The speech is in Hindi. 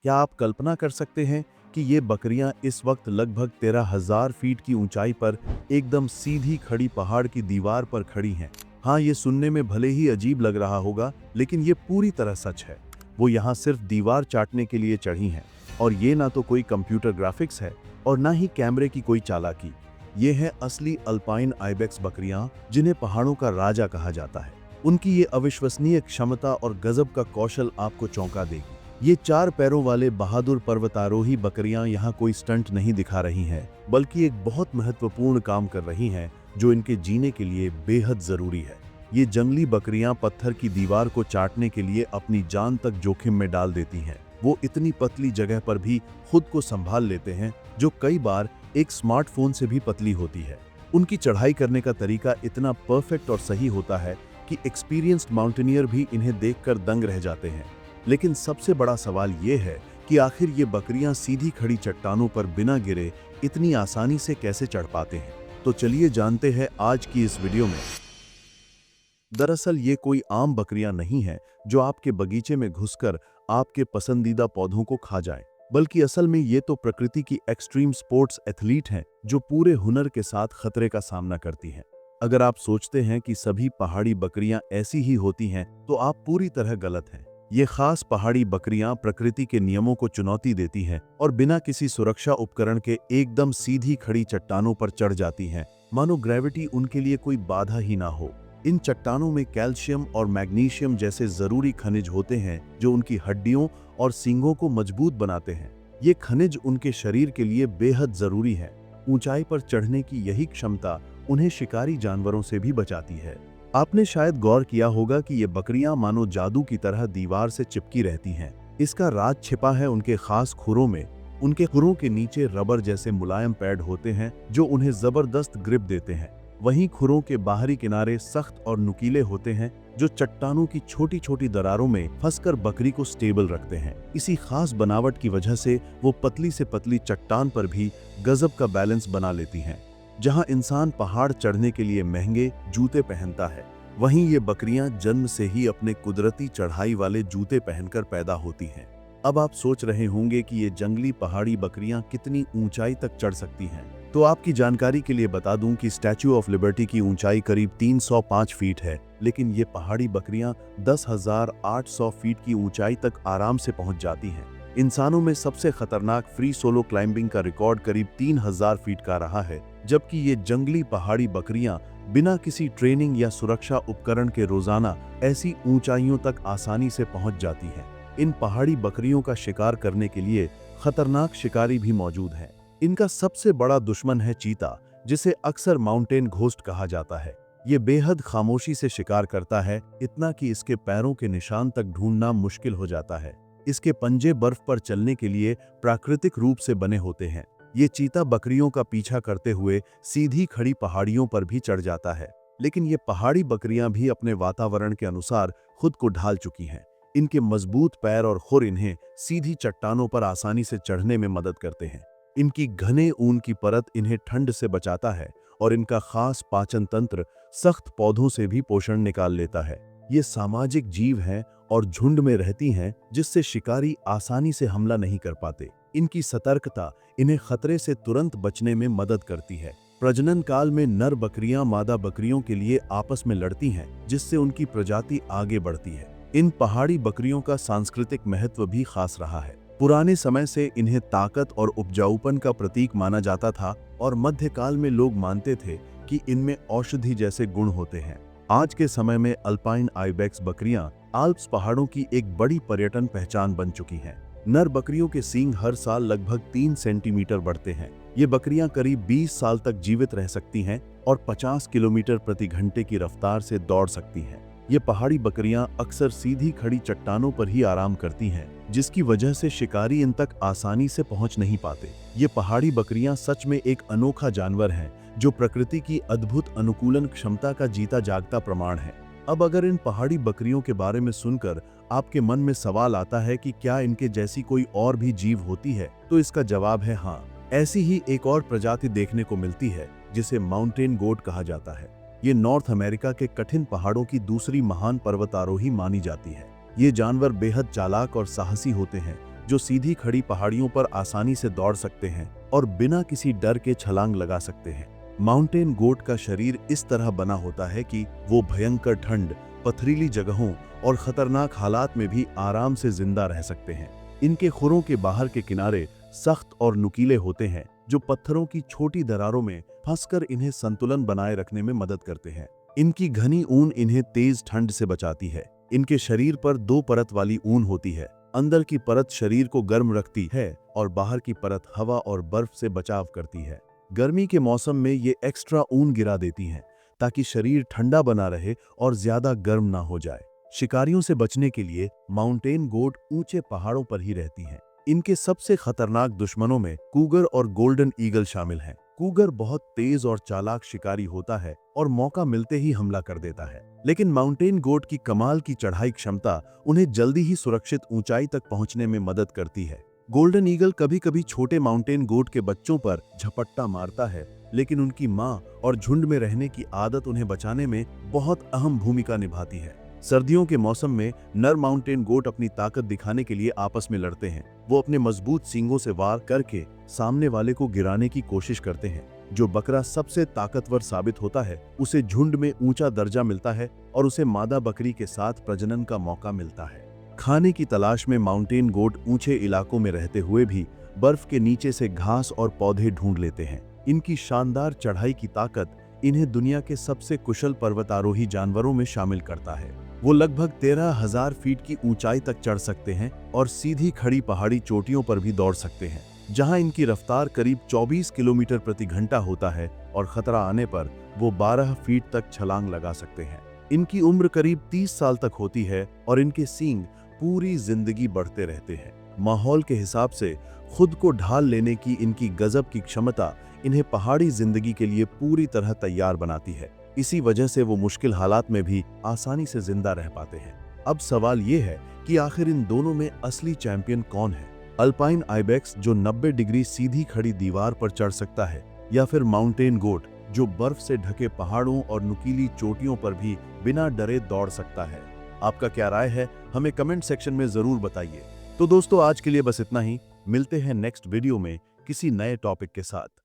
क्या आप कल्पना कर सकते हैं कि ये बकरियां इस वक्त लगभग 13,000 फीट की ऊंचाई पर एकदम सीधी खड़ी पहाड़ की दीवार पर खड़ी हैं। हाँ, ये सुनने में भले ही अजीब लग रहा होगा, लेकिन ये पूरी तरह सच है। वो यहाँ सिर्फ दीवार चाटने के लिए चढ़ी हैं, और ये ना तो कोई कंप्यूटर ग्राफिक्स है और ना ही कैमरे की कोई चालाकी। ये है असली अल्पाइन आइबेक्स बकरियां, जिन्हें पहाड़ों का राजा कहा जाता है। उनकी ये अविश्वसनीय क्षमता और गजब का कौशल आपको चौंका देगी। ये 4 पैरों वाले बहादुर पर्वतारोही बकरियां यहाँ कोई स्टंट नहीं दिखा रही हैं, बल्कि एक बहुत महत्वपूर्ण काम कर रही हैं, जो इनके जीने के लिए बेहद जरूरी है। ये जंगली बकरियां पत्थर की दीवार को चाटने के लिए अपनी जान तक जोखिम में डाल देती हैं। वो इतनी पतली जगह पर भी खुद को संभाल लेते हैं, जो कई बार एक स्मार्टफोन से भी पतली होती है। उनकी चढ़ाई करने का तरीका इतना परफेक्ट और सही होता है कि एक्सपीरियंस्ड माउंटेनियर भी इन्हें देखकर दंग रह जाते हैं। लेकिन सबसे बड़ा सवाल ये है कि आखिर ये बकरियां सीधी खड़ी चट्टानों पर बिना गिरे इतनी आसानी से कैसे चढ़ पाते हैं। तो चलिए जानते हैं आज की इस वीडियो में। दरअसल ये कोई आम बकरियां नहीं हैं जो आपके बगीचे में घुसकर आपके पसंदीदा पौधों को खा जाएं, बल्कि असल में ये तो प्रकृति की एक्सट्रीम स्पोर्ट्स एथलीट हैं, जो पूरे हुनर के साथ खतरे का सामना करती हैं। अगर आप सोचते हैं कि सभी पहाड़ी बकरियां ऐसी ही होती हैं, तो आप पूरी तरह गलत हैं। ये खास पहाड़ी बकरियां प्रकृति के नियमों को चुनौती देती हैं और बिना किसी सुरक्षा उपकरण के एकदम सीधी खड़ी चट्टानों पर चढ़ जाती हैं, मानो ग्रेविटी उनके लिए कोई बाधा ही ना हो। इन चट्टानों में कैल्शियम और मैग्नीशियम जैसे जरूरी खनिज होते हैं, जो उनकी हड्डियों और सींगों को मजबूत बनाते हैं। ये खनिज उनके शरीर के लिए बेहद जरूरी है। ऊंचाई पर चढ़ने की यही क्षमता उन्हें शिकारी जानवरों से भी बचाती है। आपने शायद गौर किया होगा कि ये बकरियां मानो जादू की तरह दीवार से चिपकी रहती हैं। इसका राज छिपा है उनके खास खुरों में। उनके खुरों के नीचे रबर जैसे मुलायम पैड होते हैं, जो उन्हें जबरदस्त ग्रिप देते हैं। वहीं खुरों के बाहरी किनारे सख्त और नुकीले होते हैं, जो चट्टानों की छोटी छोटी दरारों में फंसकर बकरी को स्टेबल रखते हैं। इसी खास बनावट की वजह से वो पतली से पतली चट्टान पर भी गजब का बैलेंस बना लेती हैं। जहां इंसान पहाड़ चढ़ने के लिए महंगे जूते पहनता है, वहीं ये बकरियां जन्म से ही अपने कुदरती चढ़ाई वाले जूते पहनकर पैदा होती हैं। अब आप सोच रहे होंगे कि ये जंगली पहाड़ी बकरियां कितनी ऊंचाई तक चढ़ सकती हैं। तो आपकी जानकारी के लिए बता दूं कि स्टैच्यू ऑफ लिबर्टी की ऊंचाई करीब 305 फीट है, लेकिन ये पहाड़ी बकरियां 10,800 फीट की ऊंचाई तक आराम से पहुंच जाती हैं। इंसानों में सबसे खतरनाक फ्री सोलो क्लाइंबिंग का रिकॉर्ड करीब 3,000 फीट का रहा है, जबकि ये जंगली पहाड़ी बकरियां बिना किसी ट्रेनिंग या सुरक्षा उपकरण के रोजाना ऐसी ऊंचाइयों तक आसानी से पहुंच जाती हैं। इन पहाड़ी बकरियों का शिकार करने के लिए खतरनाक शिकारी भी मौजूद हैं। इनका सबसे बड़ा दुश्मन है चीता, जिसे अक्सर माउंटेन घोस्ट कहा जाता है। ये बेहद खामोशी से शिकार करता है, इतना कि इसके पैरों के निशान तक ढूंढना मुश्किल हो जाता है। इसके पंजे बर्फ पर चलने के लिए प्राकृतिक रूप से बने होते हैं। ये चीता बकरियों का पीछा करते हुए सीधी खड़ी पहाड़ियों पर भी चढ़ जाता है, लेकिन ये पहाड़ी बकरियां भी अपने वातावरण के अनुसार खुद को ढाल चुकी हैं। इनके मजबूत पैर और खुर इन्हें सीधी चट्टानों पर आसानी से चढ़ने में मदद करते हैं। इनकी घने ऊन की परत इन्हें ठंड से बचाता है, और इनका खास पाचन तंत्र सख्त पौधों से भी पोषण निकाल लेता है। ये सामाजिक जीव हैं और झुंड में रहती हैं, जिससे शिकारी आसानी से हमला नहीं कर पाते। इनकी सतर्कता इन्हें खतरे से तुरंत बचने में मदद करती है। प्रजनन काल में नर बकरियां मादा बकरियों के लिए आपस में लड़ती हैं, जिससे उनकी प्रजाति आगे बढ़ती है। इन पहाड़ी बकरियों का सांस्कृतिक महत्व भी खास रहा है। पुराने समय से इन्हें ताकत और उपजाऊपन का प्रतीक माना जाता था, और मध्यकाल में लोग मानते थे कि इनमें औषधि जैसे गुण होते हैं। आज के समय में अल्पाइन आइबेक्स बकरियां आल्प्स पहाड़ों की एक बड़ी पर्यटन पहचान बन चुकी हैं। नर बकरियों के सींग हर साल लगभग 3 सेंटीमीटर बढ़ते हैं। ये बकरियां करीब 20 साल तक जीवित रह सकती हैं और 50 किलोमीटर प्रति घंटे की रफ्तार से दौड़ सकती हैं। ये पहाड़ी बकरियां अक्सर सीधी खड़ी चट्टानों पर ही आराम करती हैं, जिसकी वजह से शिकारी इन तक आसानी से पहुंच नहीं पाते। ये पहाड़ी बकरियां सच में एक अनोखा जानवर हैं, जो प्रकृति की अद्भुत अनुकूलन क्षमता का जीता जागता प्रमाण है। अब अगर इन पहाड़ी बकरियों के बारे में सुनकर आपके मन में सवाल आता है कि क्या इनके जैसी कोई और भी जीव होती है, तो इसका जवाब है हाँ। ऐसी ही एक और प्रजाति देखने को मिलती है, जिसे माउंटेन गोट कहा जाता है। ये नॉर्थ अमेरिका के कठिन पहाड़ों की दूसरी महान पर्वतारोही मानी जाती है। ये जानवर बेहद चालाक और साहसी होते हैं, जो सीधी खड़ी पहाड़ियों पर आसानी से दौड़ सकते हैं और बिना किसी डर के छलांग लगा सकते हैं। माउंटेन गोट का शरीर इस तरह बना होता है कि वो भयंकर ठंड, पथरीली जगहों और खतरनाक हालात में भी आराम से जिंदा रह सकते हैं। इनके खुरों के बाहर के किनारे सख्त और नुकीले होते हैं, जो पत्थरों की छोटी दरारों में फंसकर इन्हें संतुलन बनाए रखने में मदद करते हैं। इनकी घनी ऊन इन्हें तेज ठंड से बचाती है। इनके शरीर पर 2 परत वाली ऊन होती है। अंदर की परत शरीर को गर्म रखती है और बाहर की परत हवा और बर्फ से बचाव करती है। गर्मी के मौसम में ये एक्स्ट्रा ऊन गिरा देती हैं ताकि शरीर ठंडा बना रहे और ज्यादा गर्म ना हो जाए। शिकारियों से बचने के लिए माउंटेन गोट ऊंचे पहाड़ों पर ही रहती हैं। इनके सबसे खतरनाक दुश्मनों में कूगर और गोल्डन ईगल शामिल हैं। कूगर बहुत तेज और चालाक शिकारी होता है और मौका मिलते ही हमला कर देता है, लेकिन माउंटेन गोट की कमाल की चढ़ाई क्षमता उन्हें जल्दी ही सुरक्षित ऊंचाई तक पहुंचने में मदद करती है। गोल्डन ईगल कभी कभी छोटे माउंटेन गोट के बच्चों पर झपट्टा मारता है, लेकिन उनकी मां और झुंड में रहने की आदत उन्हें बचाने में बहुत अहम भूमिका निभाती है। सर्दियों के मौसम में नर माउंटेन गोट अपनी ताकत दिखाने के लिए आपस में लड़ते हैं। वो अपने मजबूत सींगों से वार करके सामने वाले को गिराने की कोशिश करते हैं। जो बकरा सबसे ताकतवर साबित होता है, उसे झुंड में ऊंचा दर्जा मिलता है और उसे मादा बकरी के साथ प्रजनन का मौका मिलता है। खाने की तलाश में माउंटेन गोट ऊंचे इलाकों में रहते हुए भी बर्फ के नीचे से घास और पौधे ढूंढ लेते हैं। इनकी शानदार चढ़ाई की ताकत इन्हें दुनिया के सबसे कुशल पर्वतारोही जानवरों में शामिल करता है। वो लगभग 13,000 फीट की ऊंचाई तक चढ़ सकते हैं और सीधी खड़ी पहाड़ी चोटियों पर भी दौड़ सकते हैं, जहां इनकी रफ्तार करीब 24 किलोमीटर प्रति घंटा होता है और खतरा आने पर वो 12 फीट तक छलांग लगा सकते हैं। इनकी उम्र करीब 30 साल तक होती है और इनके सींग पूरी जिंदगी बढ़ते रहते हैं। माहौल के हिसाब से खुद को ढाल लेने की इनकी गजब की क्षमता इन्हें पहाड़ी जिंदगी के लिए पूरी तरह तैयार बनाती है। इसी वजह से वो मुश्किल हालात में भी आसानी से जिंदा रह पाते हैं। अब सवाल ये है कि आखिर इन दोनों में असली चैंपियन कौन है? अल्पाइन आइबेक्स जो 90 डिग्री सीधी खड़ी दीवार पर चढ़ सकता है, या फिर माउंटेन गोट जो बर्फ से ढके पहाड़ों और नुकीली चोटियों पर भी बिना डरे दौड़ सकता है? आपका क्या राय है, हमें कमेंट सेक्शन में जरूर बताइए। तो दोस्तों, आज के लिए बस इतना ही। मिलते हैं नेक्स्ट वीडियो में किसी नए टॉपिक के साथ।